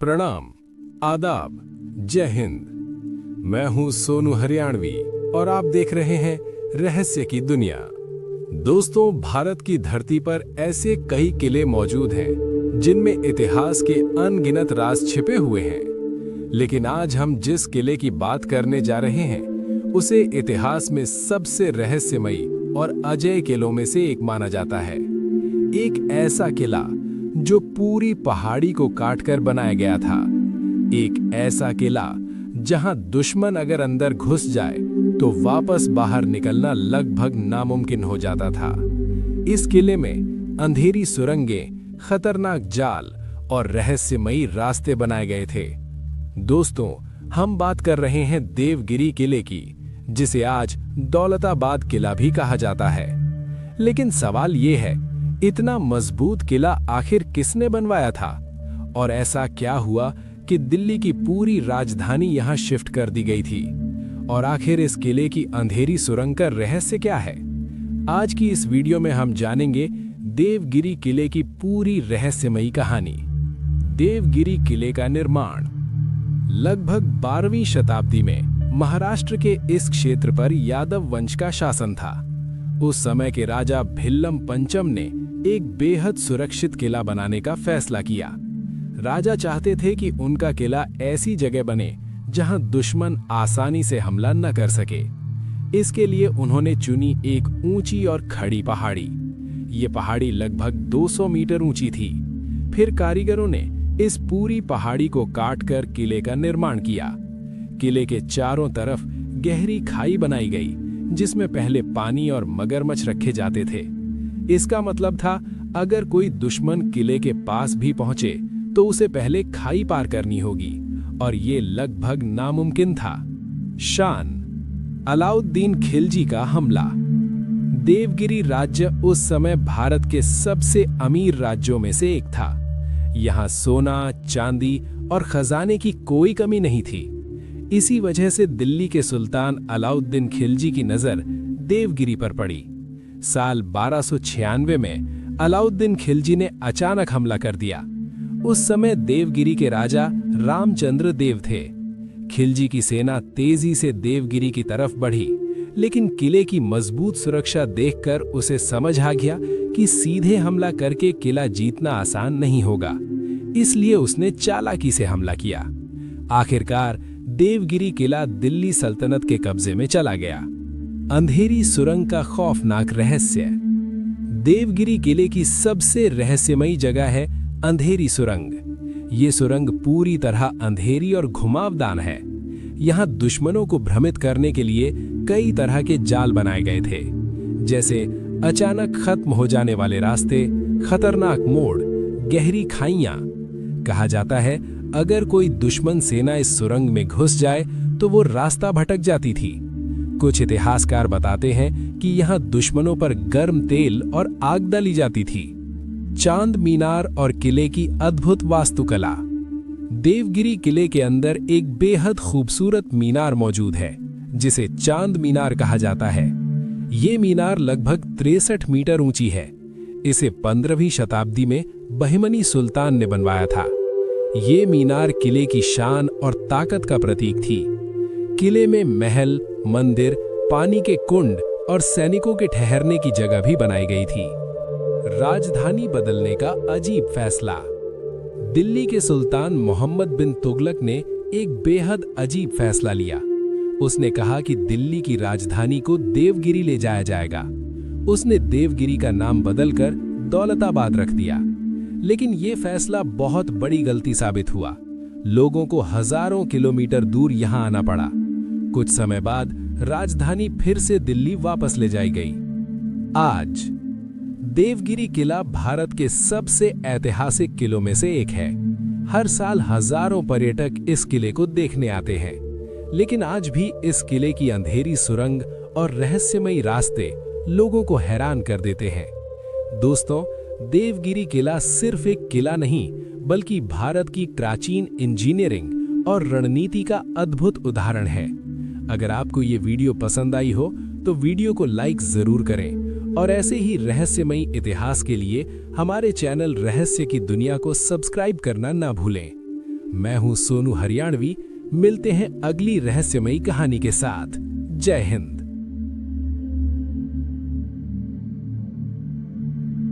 प्रणाम, आदाब, जय हिंद। मैं हूं सोनू हरियाणवी और आप देख रहे हैं रहस्य की दुनिया। दोस्तों, भारत की धरती पर ऐसे कई किले मौजूद हैं जिनमें इतिहास के अनगिनत राज छिपे हुए हैं। लेकिन आज हम जिस किले की बात करने जा रहे हैं उसे इतिहास में सबसे रहस्यमयी और अजय किलों में से एक माना जाता है। एक ऐसा किला जो पूरी पहाड़ी को काटकर बनाया गया था। एक ऐसा किला जहां दुश्मन अगर अंदर घुस जाए तो वापस बाहर निकलना लगभग नामुमकिन हो जाता था। इस किले में अंधेरी सुरंगें, खतरनाक जाल और रहस्यमयी रास्ते बनाए गए थे। दोस्तों, हम बात कर रहे हैं देवगिरी किले की, जिसे आज दौलताबाद किला भी कहा जाता है। लेकिन सवाल ये है, इतना मजबूत किला आखिर किसने बनवाया था? और ऐसा क्या हुआ कि दिल्ली की पूरी राजधानी यहां शिफ्ट कर दी गई थी? और आखिर इस किले की अंधेरी सुरंग का रहस्य क्या है? आज की इस वीडियो में हम जानेंगे देवगिरी किले की पूरी रहस्यमयी कहानी। देवगिरी किले का निर्माण लगभग 12वीं शताब्दी में महाराष्ट्र के इस क्षेत्र पर यादव वंश का शासन था। उस समय के राजा भिल्लम पंचम ने एक बेहद सुरक्षित किला बनाने का फैसला किया। राजा चाहते थे कि उनका किला ऐसी जगह बने जहां दुश्मन आसानी से हमला न कर सके। इसके लिए उन्होंने चुनी एक ऊंची और खड़ी पहाड़ी। ये पहाड़ी लगभग 200 मीटर ऊंची थी। फिर कारीगरों ने इस पूरी पहाड़ी को काटकर किले का निर्माण किया। किले के चारों तरफ गहरी खाई बनाई गई, जिसमें पहले पानी और मगरमच्छ रखे जाते थे। इसका मतलब था, अगर कोई दुश्मन किले के पास भी पहुंचे तो उसे पहले खाई पार करनी होगी, और ये लगभग नामुमकिन था। शान, अलाउद्दीन खिलजी का हमला। देवगिरी राज्य उस समय भारत के सबसे अमीर राज्यों में से एक था। यहाँ सोना, चांदी और खजाने की कोई कमी नहीं थी। इसी वजह से दिल्ली के सुल्तान अलाउद्दीन खिलजी की नजर देवगिरी पर पड़ी। साल 1296 में अलाउद्दीन खिलजी ने अचानक हमला कर दिया। उस समय देवगिरी के राजा रामचंद्र देव थे। खिलजी की सेना तेजी से देवगिरी की तरफ बढ़ी, लेकिन किले की मजबूत सुरक्षा देखकर उसे समझ आ गया कि सीधे हमला करके किला जीतना आसान नहीं होगा। इसलिए उसने चालाकी से हमला किया। आखिरकार देवगिरी किला दिल्ली सल्तनत के कब्जे में चला गया। अंधेरी सुरंग का खौफनाक रहस्य। देवगिरी किले की सबसे रहस्यमयी जगह है अंधेरी सुरंग। ये सुरंग पूरी तरह अंधेरी और घुमावदार है। यहाँ दुश्मनों को भ्रमित करने के लिए कई तरह के जाल बनाए गए थे, जैसे अचानक खत्म हो जाने वाले रास्ते, खतरनाक मोड़, गहरी खाइयां। कहा जाता है, अगर कोई दुश्मन सेना इस सुरंग में घुस जाए तो वो रास्ता भटक जाती थी। कुछ इतिहासकार बताते हैं कि यहाँ दुश्मनों पर गर्म तेल और आग डाली जाती थी। चांद मीनार और किले की अद्भुत वास्तुकला। देवगिरी किले के अंदर एक बेहद खूबसूरत मीनार मौजूद है, जिसे चांद मीनार कहा जाता है। ये मीनार लगभग 63 मीटर ऊंची है। इसे 15वीं शताब्दी में बहमनी सुल्तान ने बनवाया था। ये मीनार किले की शान और ताकत का प्रतीक थी। किले में महल, मंदिर, पानी के कुंड और सैनिकों के ठहरने की जगह भी बनाई गई थी। राजधानी बदलने का अजीब फैसला। दिल्ली के सुल्तान मोहम्मद बिन तुगलक ने एक बेहद अजीब फैसला लिया। उसने कहा कि दिल्ली की राजधानी को देवगिरी ले जाया जाएगा। उसने देवगिरी का नाम बदलकर दौलताबाद रख दिया। लेकिन यह फैसला बहुत बड़ी गलती साबित हुआ। लोगों को हजारों किलोमीटर दूर यहां आना पड़ा। कुछ समय बाद राजधानी फिर से दिल्ली वापस ले जाई गई। आज देवगिरी किला भारत के सबसे ऐतिहासिक किलों में से एक है। हर साल हजारों पर्यटक इस किले को देखने आते हैं। लेकिन आज भी इस किले की अंधेरी सुरंग और रहस्यमयी रास्ते लोगों को हैरान कर देते हैं। दोस्तों, देवगिरी किला सिर्फ एक किला नहीं, बल्कि भारत की प्राचीन इंजीनियरिंग और रणनीति का अद्भुत उदाहरण है। अगर आपको ये वीडियो पसंद आई हो तो वीडियो को लाइक जरूर करें, और ऐसे ही रहस्यमयी इतिहास के लिए हमारे चैनल रहस्य की दुनिया को सब्सक्राइब करना ना भूलें। मैं हूं सोनू हरियाणवी। मिलते हैं अगली रहस्यमयी कहानी के साथ। जय हिंद।